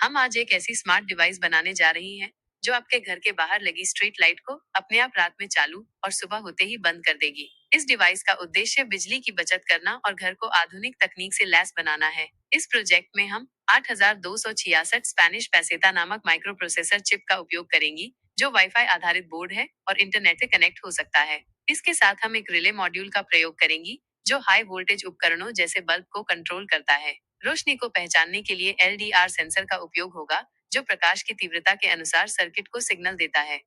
हम आज एक ऐसी स्मार्ट डिवाइस बनाने जा रही हैं जो आपके घर के बाहर लगी स्ट्रीट लाइट को अपने आप रात में चालू और सुबह होते ही बंद कर देगी। इस डिवाइस का उद्देश्य बिजली की बचत करना और घर को आधुनिक तकनीक से लैस बनाना है। इस प्रोजेक्ट में हम 8266 स्पेनिश पैसेटा नामक माइक्रो प्रोसेसर चिप का उपयोग करेंगी, जो वाईफाई आधारित बोर्ड है और इंटरनेट से कनेक्ट हो सकता है। इसके साथ हम एक रिले मॉड्यूल का प्रयोग करेंगी, जो हाई वोल्टेज उपकरणों जैसे बल्ब को कंट्रोल करता है। रोशनी को पहचानने के लिए LDR सेंसर का उपयोग होगा, जो प्रकाश की तीव्रता के अनुसार सर्किट को सिग्नल देता है।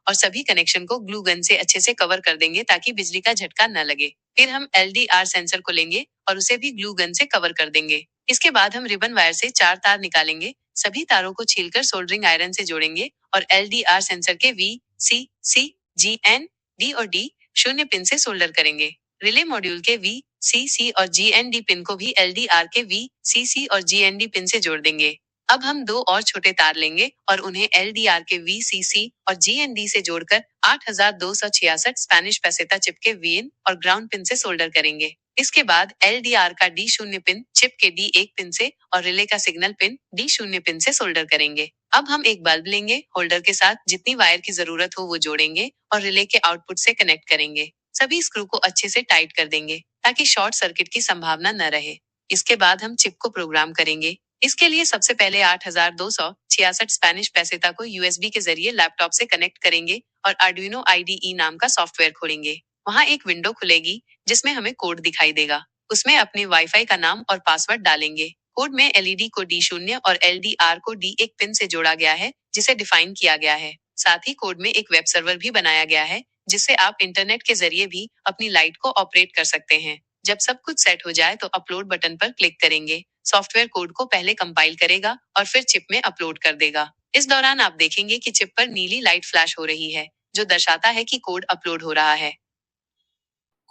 और सभी कनेक्शन को ग्लू गन से अच्छे से कवर कर देंगे ताकि बिजली का झटका न लगे। फिर हम LDR सेंसर को लेंगे और उसे भी ग्लू गन से कवर कर देंगे। इसके बाद हम रिबन वायर से 4 तार निकालेंगे, सभी तारों को छीलकर सोल्डरिंग आयरन से जोड़ेंगे और LDR सेंसर के V, C, C, G, N, D और D शून्य पिन से सोल्डर करेंगे। रिले मॉड्यूल के V, C, C और GND पिन को भी LDR के V, C, C और GND पिन से जोड़ देंगे। अब हम 2 और छोटे तार लेंगे और उन्हें LDR के V, C, C और GND से जोड़कर 8266 स्पेनिश पैसेटा चिप के VIN और ग्राउंड पिन से सोल्डर करेंगे। इसके बाद LDR का D0 पिन चिप के D1 पिन से और रिले का सिग्नल पिन D0 पिन से सोल्डर करेंगे। अब हम एक बल्ब लेंगे, होल्डर के साथ जितनी वायर की जरूरत हो वो जोड़ेंगे और रिले के आउटपुट से कनेक्ट करेंगे। सभी स्क्रू को अच्छे से टाइट कर देंगे ताकि शॉर्ट सर्किट की संभावना न रहे। इसके बाद हम चिप को प्रोग्राम करेंगे। इसके लिए सबसे पहले 8266 स्पेनिश पैसेटा को USB के जरिए लैपटॉप से कनेक्ट करेंगे और Arduino IDE नाम का सॉफ्टवेयर खोलेंगे। वहां एक विंडो खुलेगी जिसमें हमें कोड दिखाई देगा। उसमें अपने वाईफाई का नाम और पासवर्ड डालेंगे। कोड में LED को D0 और LDR को D1 पिन से जोड़ा गया है, जिसे डिफाइन किया गया है। साथ ही कोड में एक वेब सर्वर भी बनाया गया है, जिससे आप इंटरनेट के जरिए भी अपनी लाइट को ऑपरेट कर सकते हैं। जब सब कुछ सेट हो जाए तो अपलोड बटन पर क्लिक करेंगे। सॉफ्टवेयर कोड को पहले कंपाइल करेगा और फिर चिप में अपलोड कर देगा। इस दौरान आप देखेंगे कि चिप पर नीली लाइट फ्लैश हो रही है, जो दर्शाता है कि कोड अपलोड हो रहा है।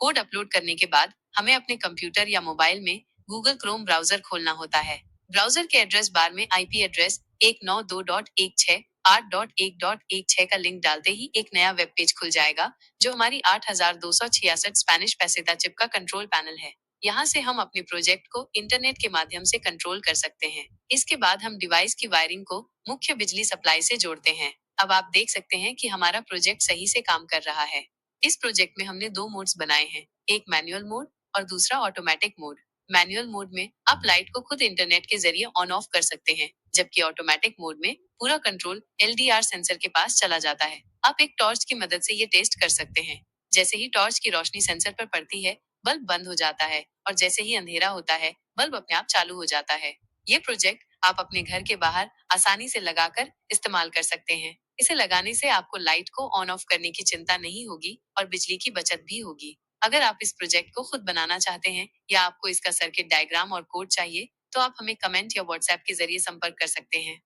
कोड अपलोड करने के बाद हमें अपने कंप्यूटर या मोबाइल में गूगल क्रोम ब्राउजर खोलना होता है। ब्राउजर के एड्रेस बार में IP एड्रेस 192.168.1.16 का लिंक डालते ही एक नया वेब पेज खुल जाएगा, जो हमारी 8266 स्पेनिश पैसेटा चिप का कंट्रोल पैनल है। यहाँ से हम अपने प्रोजेक्ट को इंटरनेट के माध्यम से कंट्रोल कर सकते हैं। इसके बाद हम डिवाइस की वायरिंग को मुख्य बिजली सप्लाई से जोड़ते हैं। अब आप देख सकते हैं कि हमारा प्रोजेक्ट सही से काम कर रहा है। इस प्रोजेक्ट में हमने 2 मोड्स बनाए हैं, एक मैनुअल मोड और दूसरा ऑटोमेटिक मोड। मैनुअल मोड में आप लाइट को खुद इंटरनेट के जरिए ऑन ऑफ कर सकते हैं, जबकि ऑटोमेटिक मोड में पूरा कंट्रोल LDR सेंसर के पास चला जाता है। आप एक टॉर्च की मदद से ये टेस्ट कर सकते हैं। जैसे ही टॉर्च की रोशनी सेंसर पर पड़ती है, बल्ब बंद हो जाता है और जैसे ही अंधेरा होता है, बल्ब अपने आप चालू हो जाता है। ये प्रोजेक्ट आप अपने घर के बाहर आसानी से लगाकर इस्तेमाल कर सकते हैं। इसे लगाने से आपको लाइट को ऑन ऑफ करने की चिंता नहीं होगी और बिजली की बचत भी होगी। अगर आप इस प्रोजेक्ट को खुद बनाना चाहते हैं या आपको इसका सर्किट डायग्राम और कोड चाहिए, तो आप हमें कमेंट या व्हाट्सएप के जरिए संपर्क कर सकते हैं।